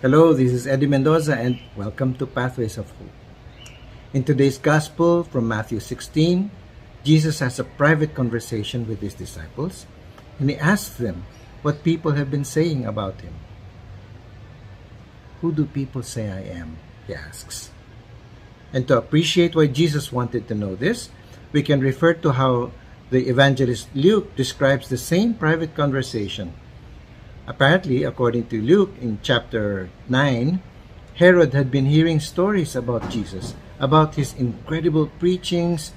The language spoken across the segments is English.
Hello, this is Eddie Mendoza and welcome to Pathways of Hope. In today's Gospel from Matthew 16, Jesus has a private conversation with his disciples and he asks them what people have been saying about him. Who do people say I am? He asks. And to appreciate why Jesus wanted to know this, we can refer to how the evangelist Luke describes the same private conversation. Apparently, according to Luke in chapter 9, Herod had been hearing stories about Jesus, about his incredible preachings,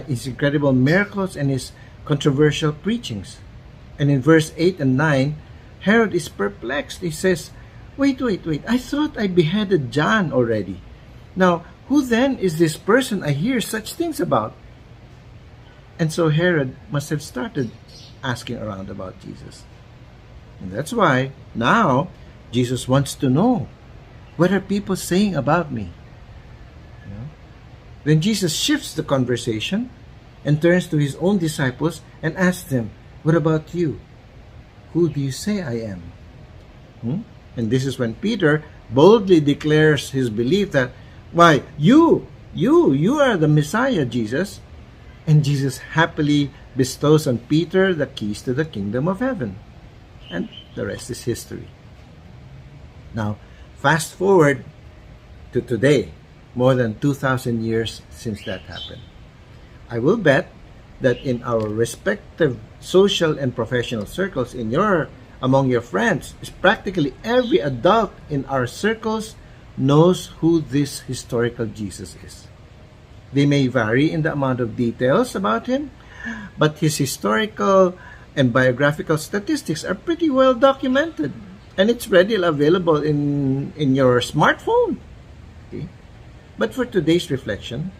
his incredible miracles, and his controversial preachings. And in verse 8 and 9, Herod is perplexed. He says, wait, I thought I beheaded John already. Now, who then is this person I hear such things about? And so Herod must have started asking around about Jesus. And that's why now Jesus wants to know, what are people saying about me? Then Jesus shifts the conversation and turns to his own disciples and asks them, what about you? Who do you say I am? And this is when Peter boldly declares his belief that, why, you are the Messiah, Jesus. And Jesus happily bestows on Peter the keys to the kingdom of heaven. And the rest is history. Now, fast forward to today, more than 2,000 years since that happened. I will bet that in our respective social and professional circles, among your friends, practically every adult in our circles knows who this historical Jesus is. They may vary in the amount of details about him, but his historical and biographical statistics are pretty well documented, and it's readily available in your smartphone. Okay? But for today's reflection,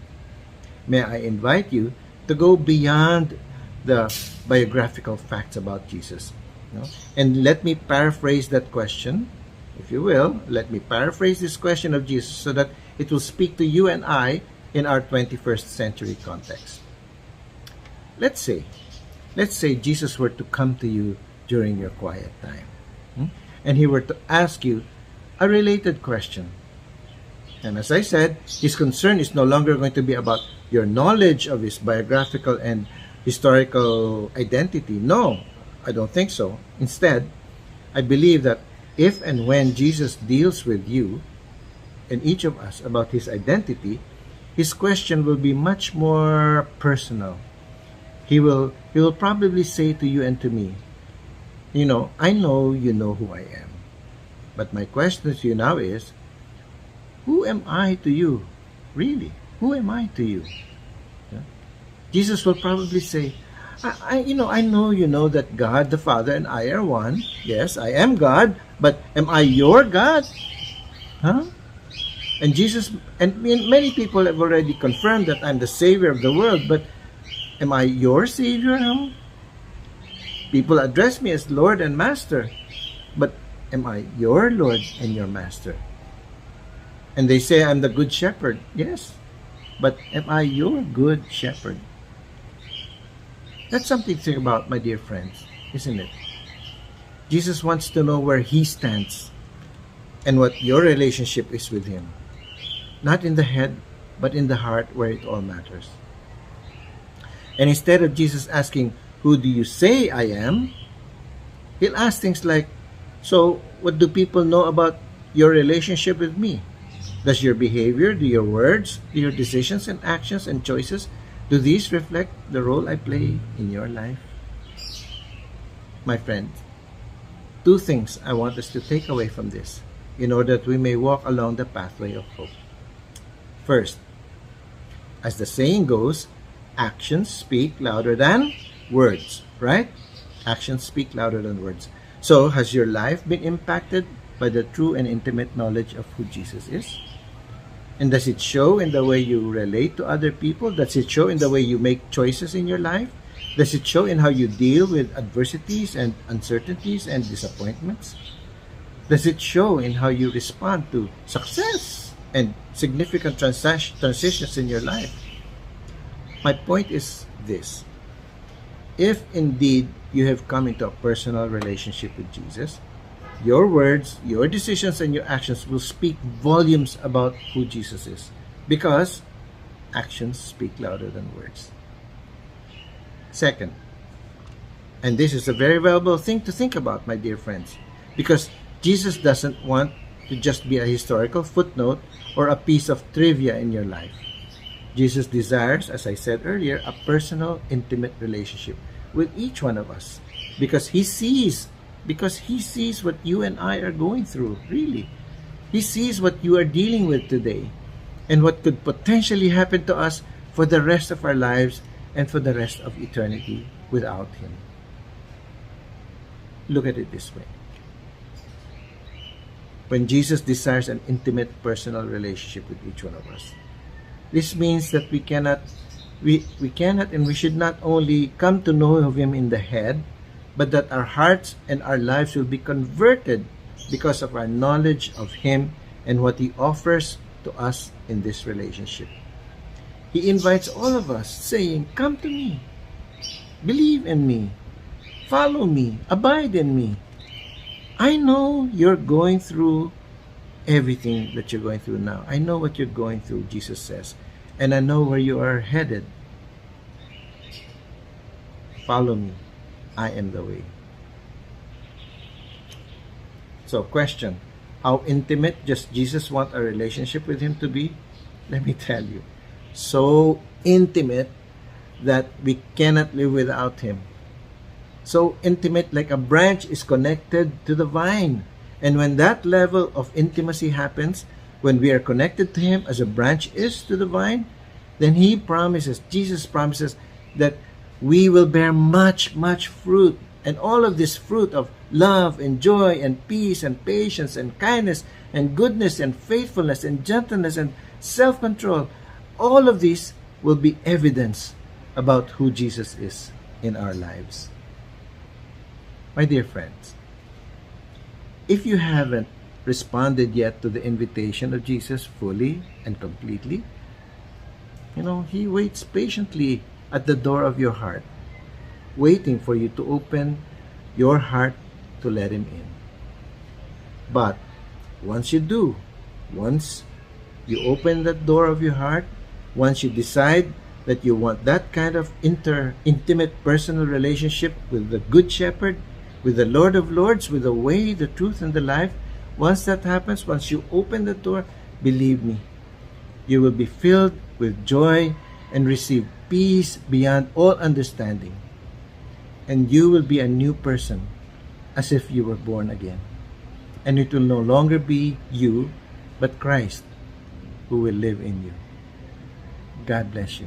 may I invite you to go beyond the biographical facts about Jesus. And let me paraphrase that question, if you will. Let me paraphrase this question of Jesus so that it will speak to you and I in our 21st century context. Let's say Jesus were to come to you during your quiet time, and he were to ask you a related question. And as I said, his concern is no longer going to be about your knowledge of his biographical and historical identity. No, I don't think so. Instead, I believe that if and when Jesus deals with you and each of us about his identity, his question will be much more personal. He will probably say to you and to me, I know you know who I am. But my question to you now is, who am I to you? Really? Who am I to you? Yeah? Jesus will probably say, I know you know that God the Father and I are one. Yes, I am God, but am I your God? Huh? And many people have already confirmed that I'm the Savior of the world, but am I your Savior? Huh? People address me as Lord and Master, but am I your Lord and your Master? And they say I'm the Good Shepherd. Yes, but am I your Good Shepherd? That's something to think about, my dear friends, isn't it? Jesus wants to know where he stands and what your relationship is with him. Not in the head, but in the heart where it all matters. And instead of Jesus asking, who do you say I am? He'll ask things like, so what do people know about your relationship with me? Does your behavior, do your words, do your decisions and actions and choices, do these reflect the role I play in your life? My friend, two things I want us to take away from this in order that we may walk along the pathway of hope. First, as the saying goes, actions speak louder than words, right? Actions speak louder than words. So, has your life been impacted by the true and intimate knowledge of who Jesus is? And does it show in the way you relate to other people? Does it show in the way you make choices in your life? Does it show in how you deal with adversities and uncertainties and disappointments? Does it show in how you respond to success and significant transitions in your life? My point is this. If indeed you have come into a personal relationship with Jesus, Your words, your decisions, and your actions will speak volumes about who Jesus is, because actions speak louder than words. Second, and this is a very valuable thing to think about, my dear friends, because Jesus doesn't want to just be a historical footnote or a piece of trivia in your life. Jesus desires, as I said earlier, a personal, intimate relationship with each one of us, because he sees what you and I are going through, really. He sees what you are dealing with today and what could potentially happen to us for the rest of our lives and for the rest of eternity without him. Look at it this way. When Jesus desires an intimate personal relationship with each one of us, this means that we cannot and we should not only come to know of him in the head, but that our hearts and our lives will be converted because of our knowledge of him and what he offers to us in this relationship. He invites all of us, saying, "Come to me, believe in me, follow me, abide in me. I know you're going through everything that you're going through now. I know what you're going through," Jesus says, "and I know where you are headed. Follow me. I am the way." So, question, how intimate does Jesus want our relationship with him to be? Let me tell you, so intimate that we cannot live without him. So intimate, like a branch is connected to the vine. And when that level of intimacy happens, when we are connected to him as a branch is to the vine, then Jesus promises that we will bear much, much fruit. And all of this fruit of love and joy and peace and patience and kindness and goodness and faithfulness and gentleness and self-control, all of these will be evidence about who Jesus is in our lives. My dear friends, if you haven't responded yet to the invitation of Jesus fully and completely, he waits patiently at the door of your heart, waiting for you to open your heart to let him in. But once you do, once you open that door of your heart, once you decide that you want that kind of intimate personal relationship with the Good Shepherd, with the Lord of Lords, with the way, the truth, and the life, once that happens, once you open the door, believe me, you will be filled with joy and receive peace beyond all understanding. And you will be a new person, as if you were born again. And it will no longer be you, but Christ who will live in you. God bless you.